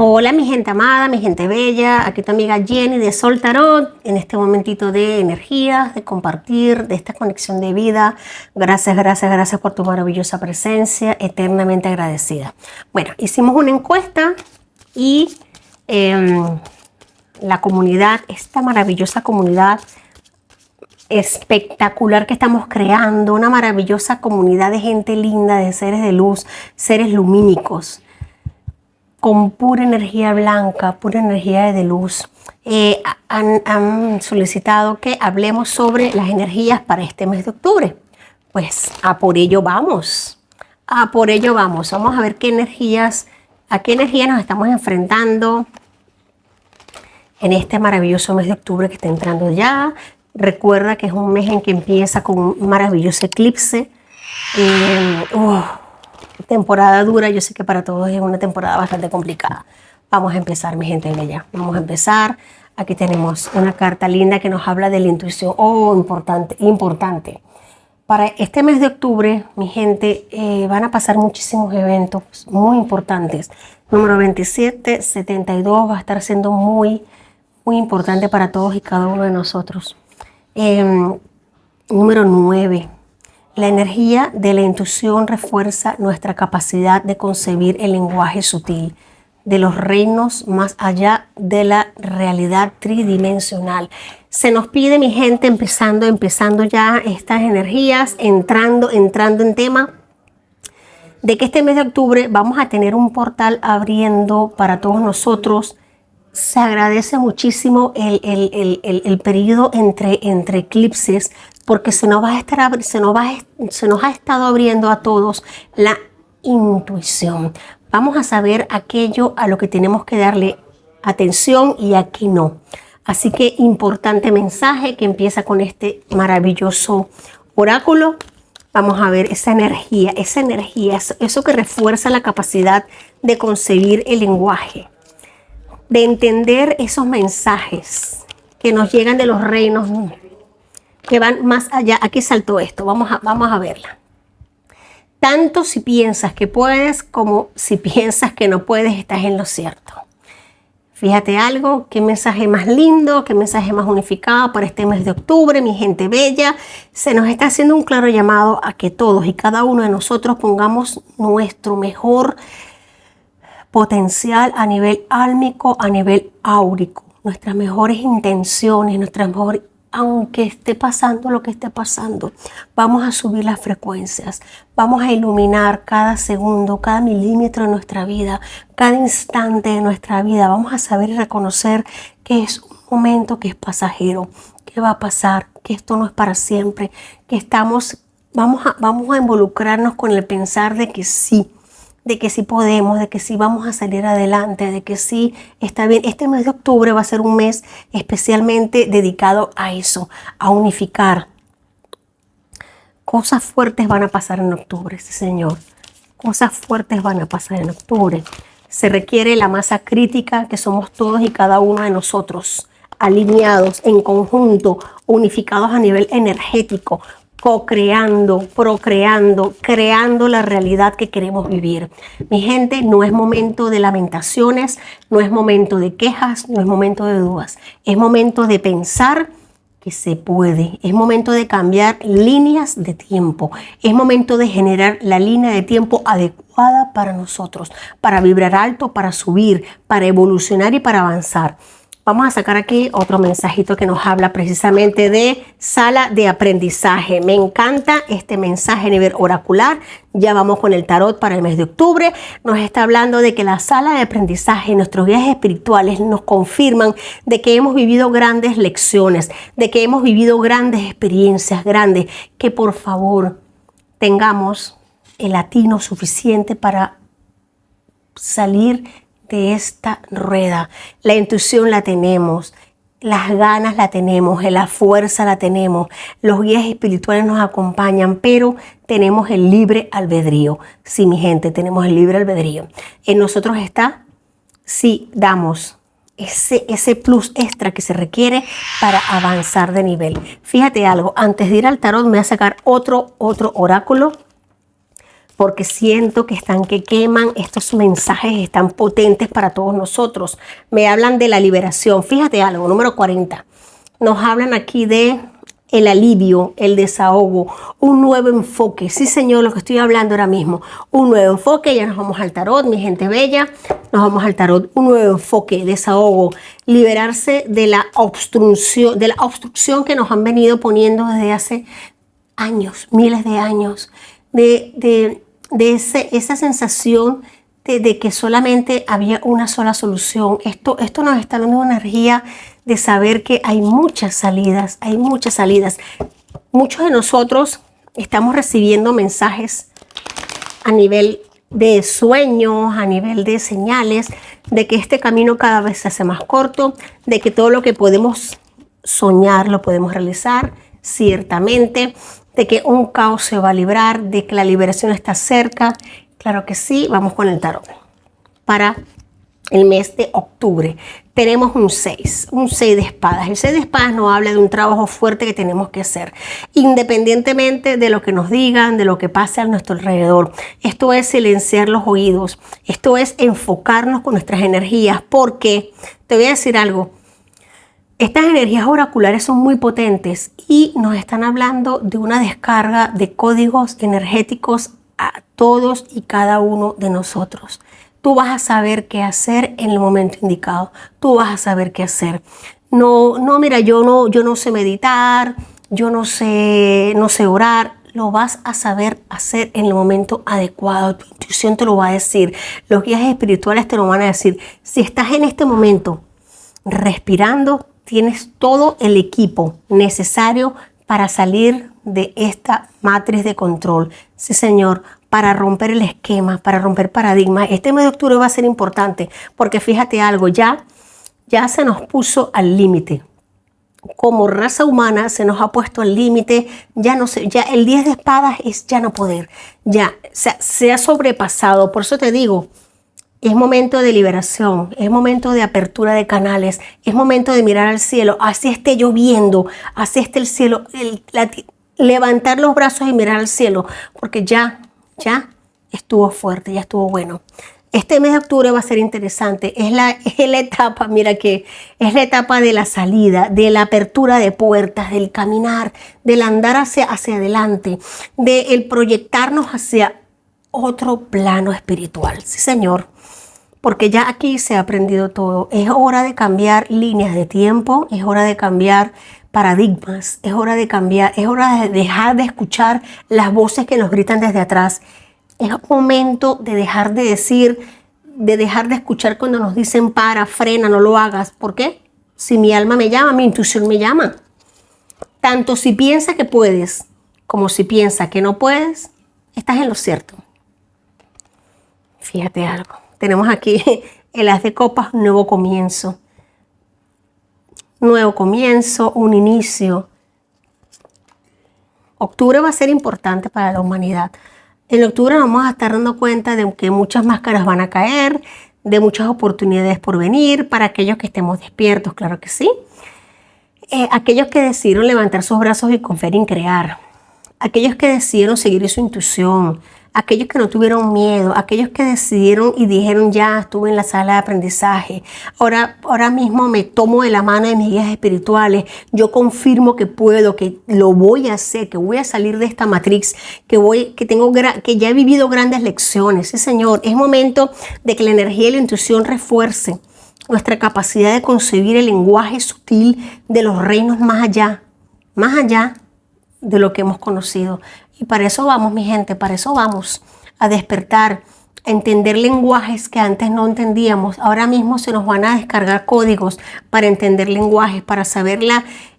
Hola mi gente amada, mi gente bella, aquí tu amiga Jenny de Sol Tarot, en este momentito de energías, de compartir, de esta conexión de vida. Gracias, gracias, gracias por tu maravillosa presencia, eternamente agradecida. Bueno, hicimos una encuesta y la comunidad, esta maravillosa comunidad espectacular que estamos creando, una maravillosa comunidad de gente linda, de seres de luz, seres lumínicos, con pura energía blanca, pura energía de luz. Han solicitado que hablemos sobre las energías para este mes de octubre. Pues a por ello vamos, a por ello vamos. Vamos a ver qué energías, a qué energías nos estamos enfrentando en este maravilloso mes de octubre que está entrando ya. Recuerda que es un mes en que empieza con un maravilloso eclipse. Temporada dura, yo sé que para todos es una temporada bastante complicada. Vamos a empezar, mi gente bella. Vamos a empezar. Aquí tenemos una carta linda que nos habla de la intuición. Oh, importante, importante. Para este mes de octubre, mi gente, van a pasar muchísimos eventos muy importantes. Número 27, 72 va a estar siendo muy importante para todos y cada uno de nosotros. Número 9. La energía de la intuición refuerza nuestra capacidad de concebir el lenguaje sutil de los reinos más allá de la realidad tridimensional. Se nos pide, mi gente, empezando ya estas energías, entrando en tema, de que este mes de octubre vamos a tener un portal abriendo para todos nosotros. Se agradece muchísimo el periodo entre eclipses, porque se nos ha estado abriendo a todos la intuición. Vamos a saber aquello a lo que tenemos que darle atención y a qué no. Así que importante mensaje que empieza con este maravilloso oráculo. Vamos a ver esa energía, eso que refuerza la capacidad de concebir el lenguaje, de entender esos mensajes que nos llegan de los reinos que van más allá. Aquí saltó esto, vamos a verla. Tanto si piensas que puedes como si piensas que no puedes, estás en lo cierto. Fíjate algo, qué mensaje más lindo, qué mensaje más unificado para este mes de octubre, mi gente bella. Se nos está haciendo un claro llamado a que todos y cada uno de nosotros pongamos nuestro mejor potencial a nivel álmico, a nivel áurico, nuestras mejores intenciones, aunque esté pasando lo que esté pasando, vamos a subir las frecuencias, vamos a iluminar cada segundo, cada milímetro de nuestra vida, cada instante de nuestra vida. Vamos a saber y reconocer que es un momento que es pasajero, que va a pasar, que esto no es para siempre, que vamos a involucrarnos con el pensar de que sí podemos, de que sí vamos a salir adelante, de que sí está bien. Este mes de octubre va a ser un mes especialmente dedicado a eso, a unificar. Cosas fuertes van a pasar en octubre, sí señor. Cosas fuertes van a pasar en octubre. Se requiere la masa crítica que somos todos y cada uno de nosotros, alineados en conjunto, unificados a nivel energético, co-creando, procreando, creando la realidad que queremos vivir. Mi gente, no es momento de lamentaciones, no es momento de quejas, no es momento de dudas. Es momento de pensar que se puede. Es momento de cambiar líneas de tiempo. Es momento de generar la línea de tiempo adecuada para nosotros, para vibrar alto, para subir, para evolucionar y para avanzar. Vamos a sacar aquí otro mensajito que nos habla precisamente de sala de aprendizaje. Me encanta este mensaje a nivel oracular. Ya vamos con el tarot para el mes de octubre. Nos está hablando de que la sala de aprendizaje, nuestros guías espirituales nos confirman de que hemos vivido grandes lecciones, de que hemos vivido grandes experiencias, que por favor tengamos el atino suficiente para salir de esta rueda. La intuición la tenemos, las ganas la tenemos, la fuerza la tenemos, los guías espirituales nos acompañan, pero tenemos el libre albedrío. Sí, mi gente, tenemos el libre albedrío. En nosotros está si damos ese plus extra que se requiere para avanzar de nivel. Fíjate algo, antes de ir al tarot me voy a sacar otro oráculo porque siento que están que queman. Estos mensajes están potentes para todos nosotros. Me hablan de la liberación. Fíjate algo, número 40. Nos hablan aquí de el alivio, el desahogo, un nuevo enfoque. Sí, Señor, lo que estoy hablando ahora mismo. Un nuevo enfoque. Ya nos vamos al tarot, mi gente bella. Nos vamos al tarot. Un nuevo enfoque, desahogo. Liberarse de la obstrucción que nos han venido poniendo desde hace años, miles de años. Esa sensación de que solamente había una sola solución. Esto nos está dando una energía de saber que hay muchas salidas, hay muchas salidas. Muchos de nosotros estamos recibiendo mensajes a nivel de sueños, a nivel de señales, de que este camino cada vez se hace más corto, de que todo lo que podemos soñar lo podemos realizar, ciertamente, de que un caos se va a librar, de que la liberación está cerca. Claro que sí. Vamos con el tarot. Para el mes de octubre tenemos un 6 de espadas. El 6 de espadas nos habla de un trabajo fuerte que tenemos que hacer, independientemente de lo que nos digan, de lo que pase a nuestro alrededor. Esto es silenciar los oídos, esto es enfocarnos con nuestras energías, porque te voy a decir algo. Estas energías oraculares son muy potentes y nos están hablando de una descarga de códigos energéticos a todos y cada uno de nosotros. Tú vas a saber qué hacer en el momento indicado. Tú vas a saber qué hacer. No, mira, yo no sé meditar, yo no sé orar. Lo vas a saber hacer en el momento adecuado. Tu intuición te lo va a decir. Los guías espirituales te lo van a decir. Si estás en este momento respirando, tienes todo el equipo necesario para salir de esta matriz de control. Sí, Señor, para romper el esquema, para romper paradigmas. Este mes de octubre va a ser importante porque fíjate algo, ya se nos puso al límite. Como raza humana se nos ha puesto al límite. Ya el 10 de espadas es ya no poder. Ya se ha sobrepasado. Por eso te digo, es momento de liberación, es momento de apertura de canales, es momento de mirar al cielo, así esté lloviendo, así esté el cielo, levantar los brazos y mirar al cielo, porque ya estuvo fuerte, ya estuvo bueno. Este mes de octubre va a ser interesante, es la etapa, mira que es la etapa de la salida, de la apertura de puertas, del caminar, del andar hacia adelante, del proyectarnos hacia otro plano espiritual. Sí, Señor. Porque ya aquí se ha aprendido todo. Es hora de cambiar líneas de tiempo, es hora de cambiar paradigmas, es hora de cambiar, es hora de dejar de escuchar las voces que nos gritan desde atrás. Es momento de dejar de decir, de dejar de escuchar cuando nos dicen para, frena, no lo hagas. ¿Por qué? Si mi alma me llama, mi intuición me llama. Tanto si piensas que puedes, como si piensas que no puedes, estás en lo cierto. Fíjate algo. Tenemos aquí el as de copas, nuevo comienzo. Nuevo comienzo, un inicio. Octubre va a ser importante para la humanidad. En octubre vamos a estar dando cuenta de que muchas máscaras van a caer, de muchas oportunidades por venir, para aquellos que estemos despiertos, claro que sí. Aquellos que decidieron levantar sus brazos y confiar en crear. Aquellos que decidieron seguir su intuición. Aquellos que no tuvieron miedo, aquellos que decidieron y dijeron ya estuve en la sala de aprendizaje, ahora mismo me tomo de la mano de mis guías espirituales, yo confirmo que puedo, que lo voy a hacer, que voy a salir de esta matrix, que ya he vivido grandes lecciones. Sí, Señor, es momento de que la energía y la intuición refuerce nuestra capacidad de concebir el lenguaje sutil de los reinos más allá de lo que hemos conocido. Y para eso vamos, mi gente, para eso vamos, a despertar, a entender lenguajes que antes no entendíamos. Ahora mismo se nos van a descargar códigos para entender lenguajes, para saber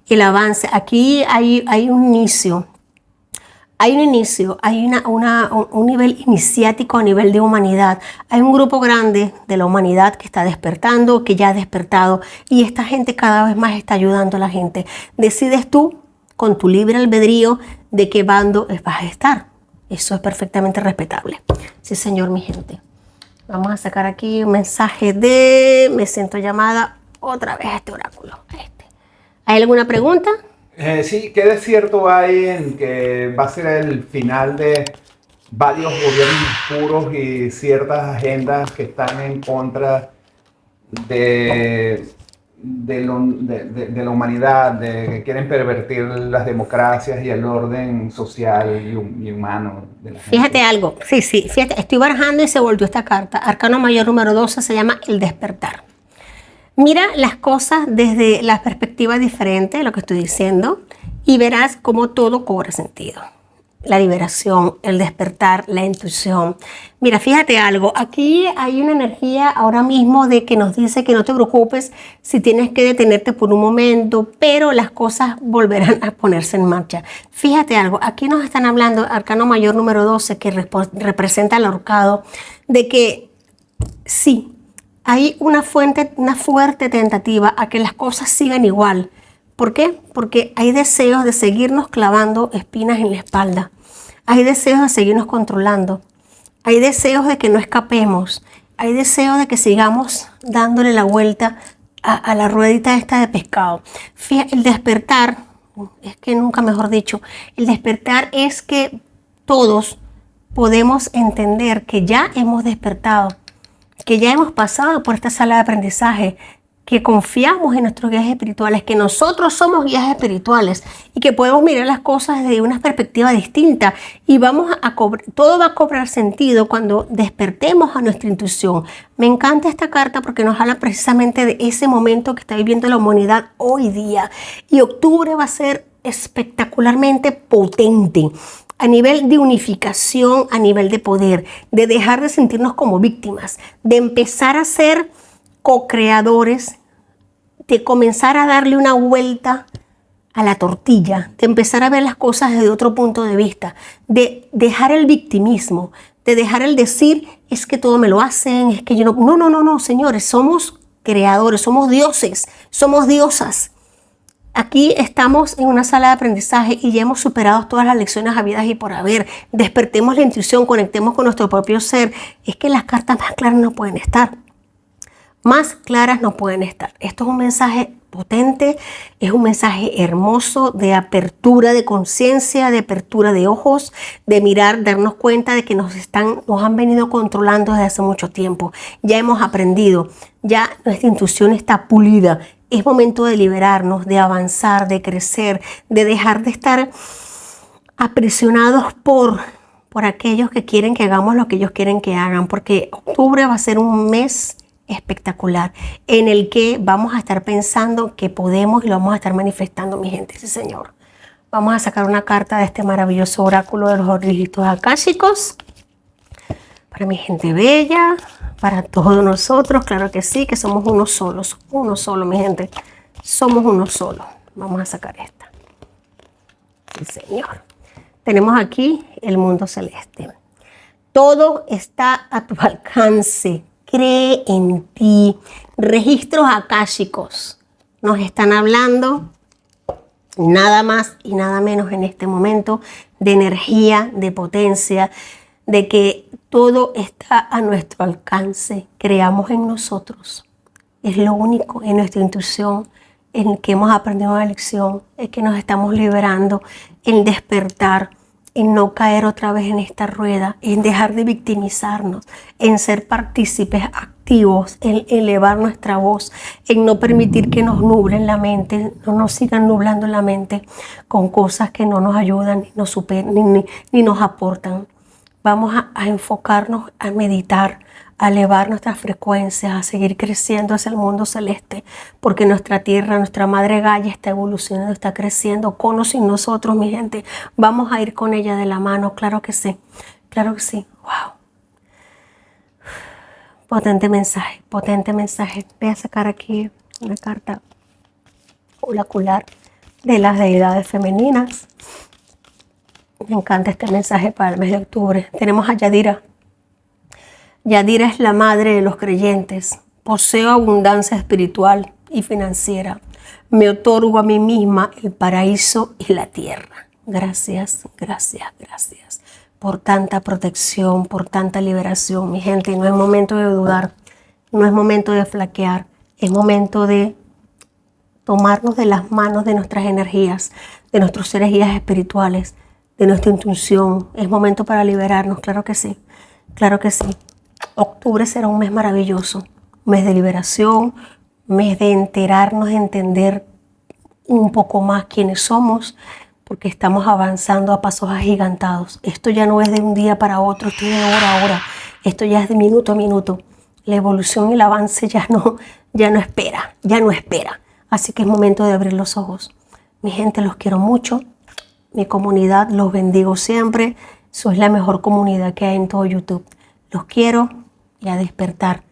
el avance. Aquí hay un inicio. Hay un nivel iniciático a nivel de humanidad. Hay un grupo grande de la humanidad que está despertando, que ya ha despertado. Y esta gente cada vez más está ayudando a la gente. Decides tú, con tu libre albedrío, de qué bando vas a estar. Eso es perfectamente respetable. Sí, Señor, mi gente. Vamos a sacar aquí un mensaje me siento llamada otra vez a este oráculo. ¿Hay alguna pregunta? Sí, ¿qué de cierto hay en que va a ser el final de varios gobiernos puros y ciertas agendas que están en contra de la humanidad, que quieren pervertir las democracias y el orden social y humano de la Fíjate gente. algo, sí, fíjate, estoy barajando y se volvió esta carta. Arcano mayor número 12 se llama el despertar. Mira las cosas desde la perspectiva diferente de lo que estoy diciendo y verás cómo todo cobra sentido. La liberación, el despertar, la intuición. Mira, fíjate algo, aquí hay una energía ahora mismo de que nos dice que no te preocupes si tienes que detenerte por un momento, pero las cosas volverán a ponerse en marcha. Fíjate algo, aquí nos están hablando, Arcano Mayor número 12, que representa el ahorcado, de que sí, hay una fuerte tentativa a que las cosas sigan igual. ¿Por qué? Porque hay deseos de seguirnos clavando espinas en la espalda. Hay deseos de seguirnos controlando. Hay deseos de que no escapemos. Hay deseos de que sigamos dándole la vuelta a la ruedita esta de pescado. Fíjate, el despertar, es que nunca mejor dicho, el despertar es que todos podemos entender que ya hemos despertado, que ya hemos pasado por esta sala de aprendizaje, que confiamos en nuestros guías espirituales, que nosotros somos guías espirituales y que podemos mirar las cosas desde una perspectiva distinta y todo va a cobrar sentido cuando despertemos a nuestra intuición. Me encanta esta carta porque nos habla precisamente de ese momento que está viviendo la humanidad hoy día, y octubre va a ser espectacularmente potente a nivel de unificación, a nivel de poder, de dejar de sentirnos como víctimas, de empezar a ser co-creadores, de comenzar a darle una vuelta a la tortilla, de empezar a ver las cosas desde otro punto de vista, de dejar el victimismo, de dejar el decir, es que todo me lo hacen, es que yo no. No, señores, somos creadores, somos dioses, somos diosas. Aquí estamos en una sala de aprendizaje y ya hemos superado todas las lecciones habidas y por haber. Despertemos la intuición, conectemos con nuestro propio ser. Es que las cartas más claras no pueden estar. Más claras no pueden estar. Esto es un mensaje potente, es un mensaje hermoso de apertura de conciencia, de apertura de ojos, de mirar, darnos cuenta de que nos han venido controlando desde hace mucho tiempo. Ya hemos aprendido, ya nuestra intuición está pulida. Es momento de liberarnos, de avanzar, de crecer, de dejar de estar aprisionados por aquellos que quieren que hagamos lo que ellos quieren que hagan, porque octubre va a ser un mes espectacular en el que vamos a estar pensando que podemos y lo vamos a estar manifestando, mi gente. Sí, señor. Vamos a sacar una carta de este maravilloso oráculo de los registros akáshicos para mi gente bella, para todos nosotros. Claro que sí, que somos uno solo, mi gente. Somos uno solo. Vamos a sacar esta. Sí, señor. Tenemos aquí el mundo celeste. Todo está a tu alcance. Cree en ti. Registros akáshicos nos están hablando nada más y nada menos en este momento de energía, de potencia, de que todo está a nuestro alcance. Creamos en nosotros. Es lo único, en nuestra intuición, en que hemos aprendido una lección, es que nos estamos liberando, en despertar, en no caer otra vez en esta rueda, en dejar de victimizarnos, en ser partícipes activos, en elevar nuestra voz, en no permitir que nos nublen la mente, no nos sigan nublando la mente con cosas que no nos ayudan, ni nos aportan. Vamos a enfocarnos, a meditar, a elevar nuestras frecuencias, a seguir creciendo hacia el mundo celeste, porque nuestra tierra, nuestra madre Gaia está evolucionando, está creciendo con o sin nosotros, mi gente. Vamos a ir con ella de la mano, claro que sí, claro que sí. Wow. Potente mensaje, potente mensaje. Voy a sacar aquí una carta oracular de las deidades femeninas. Me encanta este mensaje para el mes de octubre. Tenemos a Yadira. Yadira es la madre de los creyentes. Poseo abundancia espiritual y financiera. Me otorgo a mí misma el paraíso y la tierra. Gracias, gracias, gracias por tanta protección, por tanta liberación, mi gente. No es momento de dudar, no es momento de flaquear, es momento de tomarnos de las manos de nuestras energías, de nuestros seres guías espirituales, de nuestra intuición. Es momento para liberarnos, claro que sí, claro que sí. Octubre será un mes maravilloso, mes de liberación, mes de enterarnos, de entender un poco más quiénes somos, porque estamos avanzando a pasos agigantados. Esto ya no es de un día para otro, esto es de hora a hora, esto ya es de minuto a minuto. La evolución y el avance ya no espera. Así que es momento de abrir los ojos. Mi gente, los quiero mucho. Mi comunidad, los bendigo siempre. Sois la mejor comunidad que hay en todo YouTube. Los quiero y a despertar.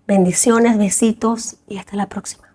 Bendiciones, besitos y hasta la próxima.